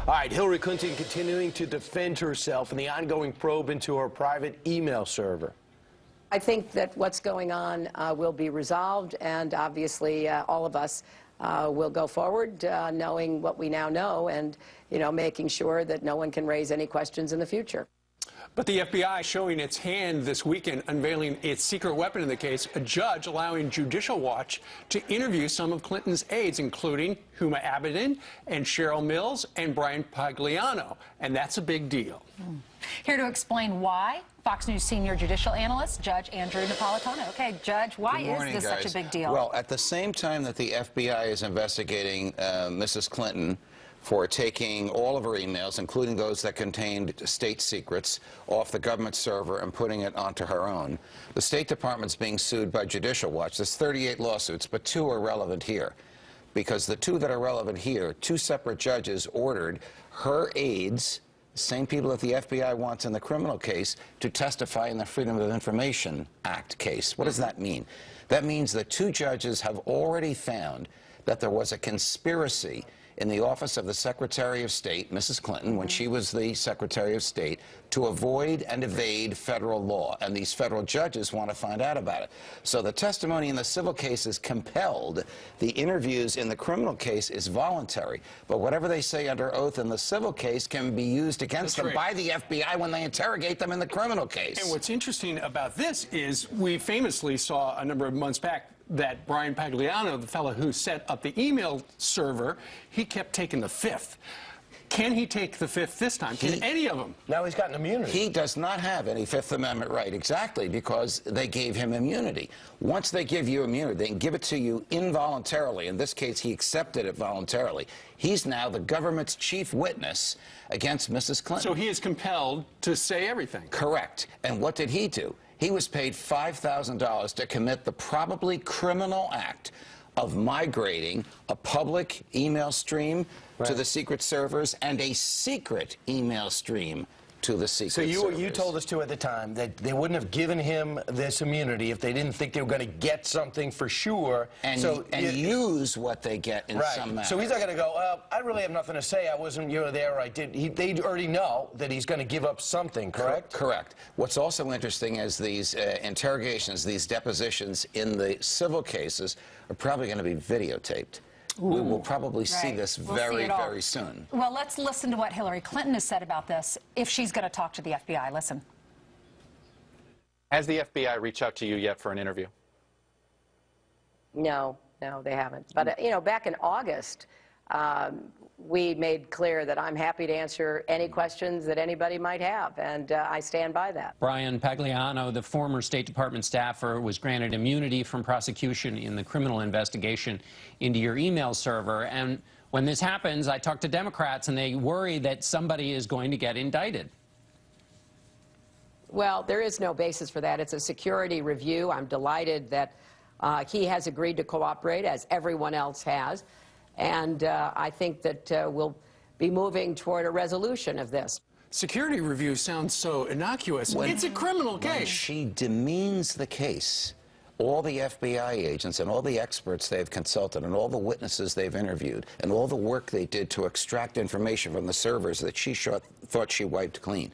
All right, Hillary Clinton continuing to defend herself in the ongoing probe into her private email server. I think that what's going on will be resolved, and obviously all of us will go forward knowing what we now know and, making sure that no one can raise any questions in the future. But the FBI showing its hand this weekend, unveiling its secret weapon in the case, a judge allowing Judicial Watch to interview some of Clinton's aides, including Huma Abedin and Cheryl Mills and Bryan Pagliano. And that's a big deal. Here to explain why, Fox News senior judicial analyst, Judge Andrew Napolitano. Okay, Judge, why is this such a big deal? Well, at the same time that the FBI is investigating Mrs. Clinton for taking all of her emails, including those that contained state secrets, off the government server and putting it onto her own, the State Department's being sued by Judicial Watch. There's 38 lawsuits, but 2 are relevant here. Because the 2 that are relevant here, 2 separate judges ordered her aides, same people that the FBI wants in the criminal case, to testify in the Freedom of Information Act case. What does that mean? That means that 2 judges have already found that there was a conspiracy in the office of the Secretary of State, Mrs. Clinton, when she was the Secretary of State, to avoid and evade federal law. And these federal judges want to find out about it. So the testimony in the civil case is compelled. The interviews in the criminal case is voluntary. But whatever they say under oath in the civil case can be used against them by the FBI when they interrogate them in the criminal case. And what's interesting about this is we famously saw a number of months back that Bryan Pagliano, the fellow who set up the email server, he kept taking the 5th. Can he take the 5th this time? Can any of them? Now he's gotten immunity. He does not have any Fifth Amendment right, exactly, because they gave him immunity. Once they give you immunity, they can give it to you involuntarily. In this case, he accepted it voluntarily. He's now the government's chief witness against Mrs. Clinton. So he is compelled to say everything. Correct. And what did he do? He was paid $5,000 to commit the probably criminal act of migrating a public email stream to the secret servers and a secret email stream to the secret servers. So you told us, too, at the time that they wouldn't have given him this immunity if they didn't think they were going to get something for sure. And, use what they get in some manner. So he's not going to go, I really have nothing to say. I wasn't there. Or I did. They already know that he's going to give up something, correct? Correct. What's also interesting is these interrogations, these depositions in the civil cases are probably going to be videotaped. We will probably see this very soon. Well, let's listen to what Hillary Clinton has said about this, if she's going to talk to the FBI. Listen. Has the FBI reached out to you yet for an interview? No, they haven't. But, back in August, we made clear that I'm happy to answer any questions that anybody might have, and I stand by that. Bryan Pagliano, the former State Department staffer, was granted immunity from prosecution in the criminal investigation into your email server. And when this happens, I talk to Democrats, and they worry that somebody is going to get indicted. Well, there is no basis for that. It's a security review. I'm delighted that he has agreed to cooperate, as everyone else has. And I think that we'll be moving toward a resolution of this. Security review sounds so innocuous. It's a criminal case. When she demeans the case, all the FBI agents and all the experts they've consulted and all the witnesses they've interviewed and all the work they did to extract information from the servers that she thought she wiped clean.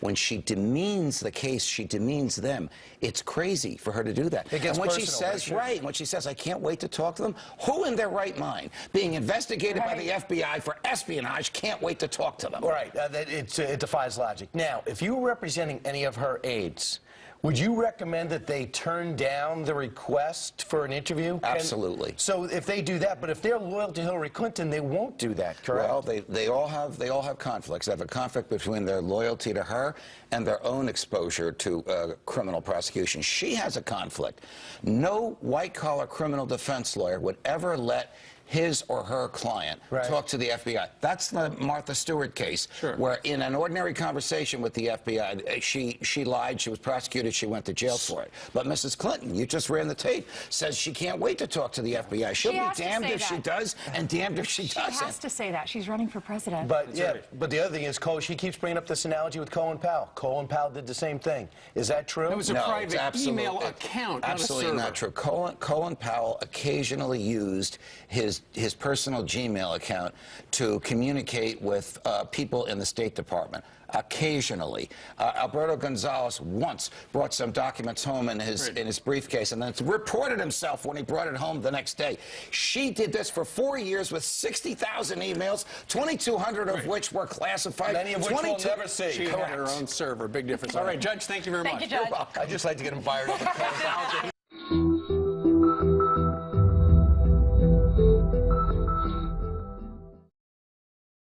When she demeans the case, she demeans them. It's crazy for her to do that. It gets and when personal, she says, when she says, I can't wait to talk to them, who in their right mind, being investigated by the FBI for espionage, can't wait to talk to them? Right. It defies logic. Now, if you were representing any of her aides, would you recommend that they turn down the request for an interview? Absolutely. So if they do that, but if they're loyal to Hillary Clinton, they won't do that, correct? Well, they all have conflicts. They have a conflict between their loyalty to her and their own exposure to criminal prosecution. She has a conflict. No white-collar criminal defense lawyer would ever let his or her client talk to the FBI. That's the Martha Stewart case, where in an ordinary conversation with the FBI, she lied, she was prosecuted, she went to jail for it. But Mrs. Clinton, you just ran the tape, says she can't wait to talk to the FBI. She'll be damned if she does and damned if she doesn't. She has to say that. She's running for president. But but the other thing is, she keeps bringing up this analogy with Colin Powell. Colin Powell did the same thing. Is that true? It was a private email account, absolutely not true. Colin Powell occasionally used his his personal Gmail account to communicate with people in the State Department. Occasionally. Alberto Gonzales once brought some documents home in his briefcase and then reported himself when he brought it home the next day. She did this for 4 years with 60,000 emails, 2,200 of which were classified. Many of which we'll never see. She had her own server. Big difference. All right, Judge, thank you very much. Thank you, Judge. I'd just like to get him fired up.